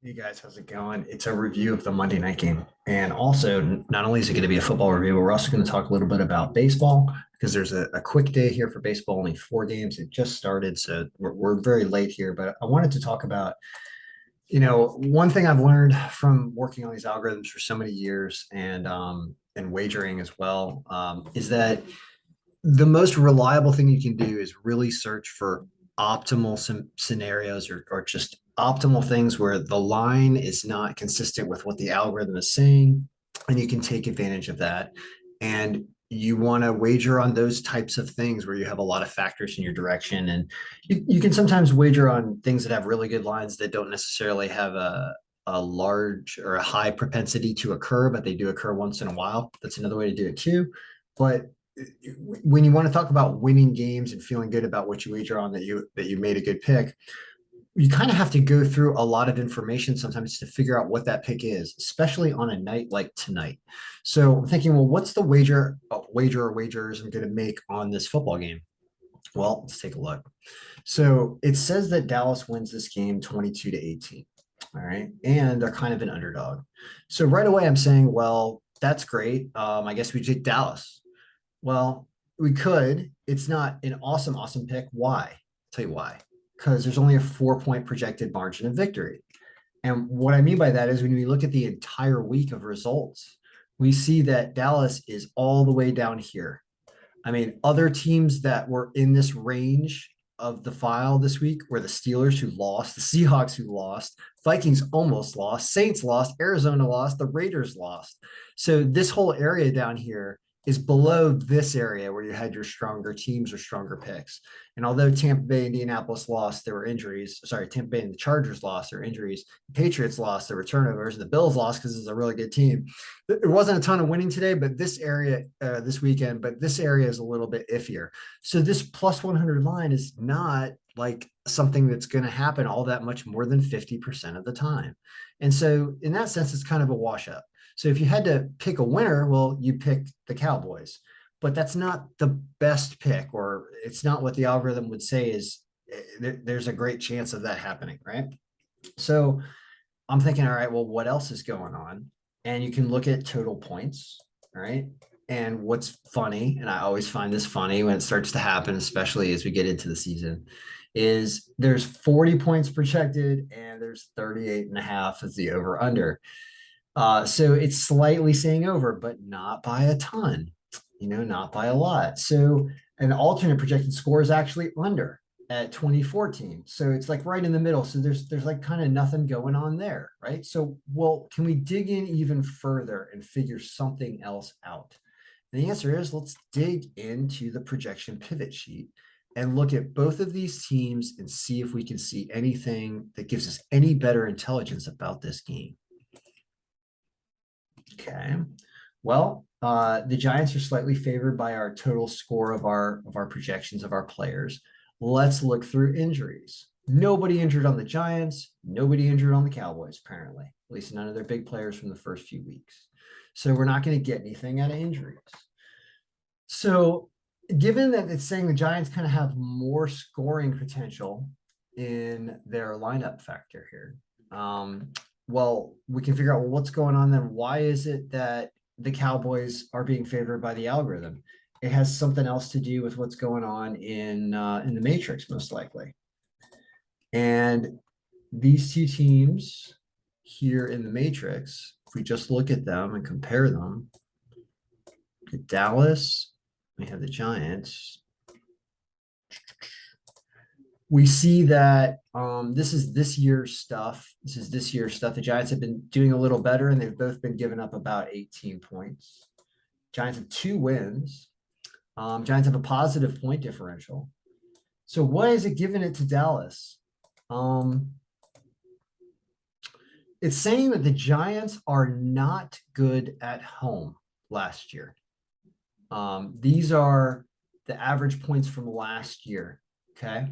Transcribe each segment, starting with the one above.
Hey guys, how's it going? It's a review of the Monday night game. And also, not only is it going to be a football review, but we're also going to talk a little bit about baseball because there's a quick day here for baseball, only 4 games. It just started, so we're very late here. But I wanted to talk about, one thing I've learned from working on these algorithms for so many years and wagering as well, is that the most reliable thing you can do is really search for optimal scenarios or just optimal things where the line is not consistent with what the algorithm is saying, and you can take advantage of that. And you want to wager on those types of things where you have a lot of factors in your direction. And you can sometimes wager on things that have really good lines that don't necessarily have a large or a high propensity to occur, but they do occur once in a while. That's another way to do it too. But when you want to talk about winning games and feeling good about what you wager on that you made a good pick, you kind of have to go through a lot of information sometimes to figure out what that pick is, especially on a night like tonight. So I'm thinking, well, what's the wager or wagers I'm going to make on this football game? Well, let's take a look. So it says that Dallas wins this game 22-18. All right. And they're kind of an underdog. So right away, I'm saying, well, that's great. I guess we take Dallas. Well, we could. It's not an awesome pick. Why? I'll tell you why. Because there's only a 4 point projected margin of victory. And what I mean by that is when we look at the entire week of results, we see that Dallas is all the way down here. I mean, other teams that were in this range of the file this week were the Steelers who lost, the Seahawks who lost, Vikings almost lost, Saints lost, Arizona lost, the Raiders lost. So this whole area down here is below this area where you had your stronger teams or stronger picks. And although Tampa Bay, Indianapolis lost, there were injuries. Sorry, Tampa Bay and the Chargers lost their injuries. The Patriots lost, there were turnovers. The Bills lost because it's a really good team. It wasn't a ton of winning today, but this area this weekend, but this area is a little bit iffier. So this plus 100 line is not like something that's going to happen all that much more than 50% of the time. And so in that sense, it's kind of a wash up. So if you had to pick a winner, well, you pick the Cowboys, but that's not the best pick, or it's not what the algorithm would say is there's a great chance of that happening, right? So I'm thinking, all right, well, what else is going on? And you can look at total points, right? And what's funny, and I always find this funny when it starts to happen, especially as we get into the season, is there's 40 points projected and there's 38 and a half as the over under. So it's slightly saying over, but not by a ton, not by a lot. So an alternate projected score is actually under at 2014. So it's like right in the middle. So there's like kind of nothing going on there, right? So, well, can we dig in even further and figure something else out? And the answer is let's dig into the projection pivot sheet and look at both of these teams and see if we can see anything that gives us any better intelligence about this game. Okay. Well, the Giants are slightly favored by our total score of our projections of our players. Let's look through injuries. Nobody injured on the Giants, nobody injured on the Cowboys, apparently. At least none of their big players from the first few weeks. So we're not going to get anything out of injuries. So given that it's saying the Giants kind of have more scoring potential in their lineup factor here, well, we can figure out, well, what's going on then? Why is it that the Cowboys are being favored by the algorithm? It has something else to do with what's going on in the matrix, most likely. And these two teams here in the matrix, if we just look at them and compare them, Dallas, we have the Giants. We see that this is this year's stuff. This is this year's stuff. The Giants have been doing a little better, and they've both been giving up about 18 points. Giants have 2 wins. Giants have a positive point differential. So why is it giving it to Dallas? It's saying that the Giants are not good at home last year. These are the average points from last year. Okay.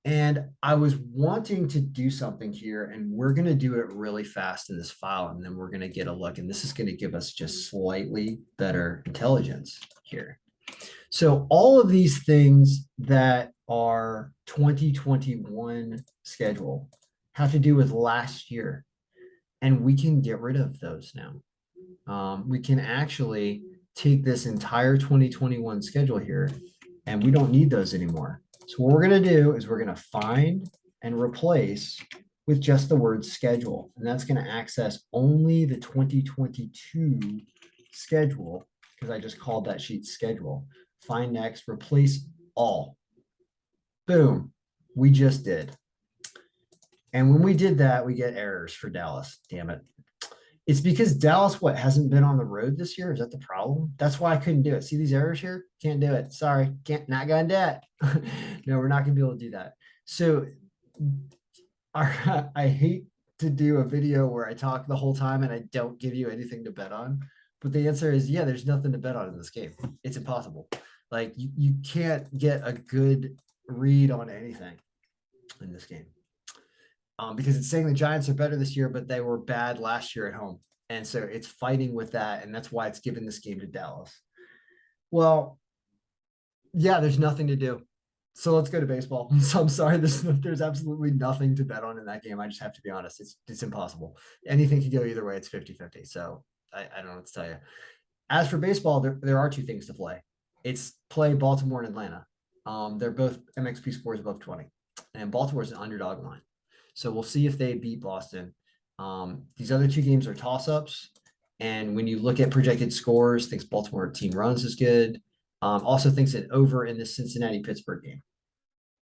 And I was wanting to do something here, and we're going to do it really fast in this file, and then we're going to get a look, and this is going to give us just slightly better intelligence here. So all of these things that are 2021 schedule, have to do with last year. And we can get rid of those now. We can actually take this entire 2021 schedule here, and we don't need those anymore. So what we're going to do is we're going to find and replace with just the word schedule. And that's going to access only the 2022 schedule, because I just called that sheet schedule. Find next, replace all. Boom. We just did. And when we did that, we get errors for Dallas. Damn it. It's because Dallas, what, hasn't been on the road this year? Is that the problem? That's why I couldn't do it. See these errors here? Can't do it. Sorry. Can't, not gonna do it. No, we're not gonna be able to do that. So I hate to do a video where I talk the whole time and I don't give you anything to bet on. But the answer is, yeah, there's nothing to bet on in this game. It's impossible. Like you can't get a good read on anything in this game. Because it's saying the Giants are better this year, but they were bad last year at home. And so it's fighting with that. And that's why it's given this game to Dallas. Well, yeah, there's nothing to do. So let's go to baseball. So I'm sorry, there's absolutely nothing to bet on in that game. I just have to be honest. It's impossible. Anything can go either way. It's 50-50. So I don't know what to tell you. As for baseball, there are two things to play. It's play Baltimore and Atlanta. They're both MXP scores above 20. And Baltimore's an underdog line. So we'll see if they beat Boston. These other two games are toss-ups. And when you look at projected scores, thinks Baltimore team runs is good. Also thinks it over in the Cincinnati-Pittsburgh game.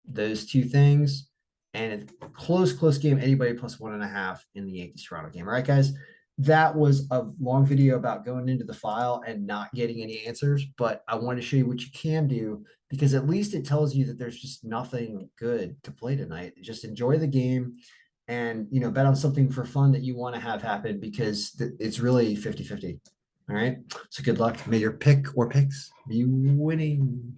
Those two things. And a close game, anybody plus 1.5 in the Yankees-Toronto game. All right, guys? That was a long video about going into the file and not getting any answers, but I want to show you what you can do, because at least it tells you that there's just nothing good to play tonight. Just enjoy the game and, bet on something for fun that you want to have happen, because it's really 50-50. All right. So good luck. May your pick or picks be winning.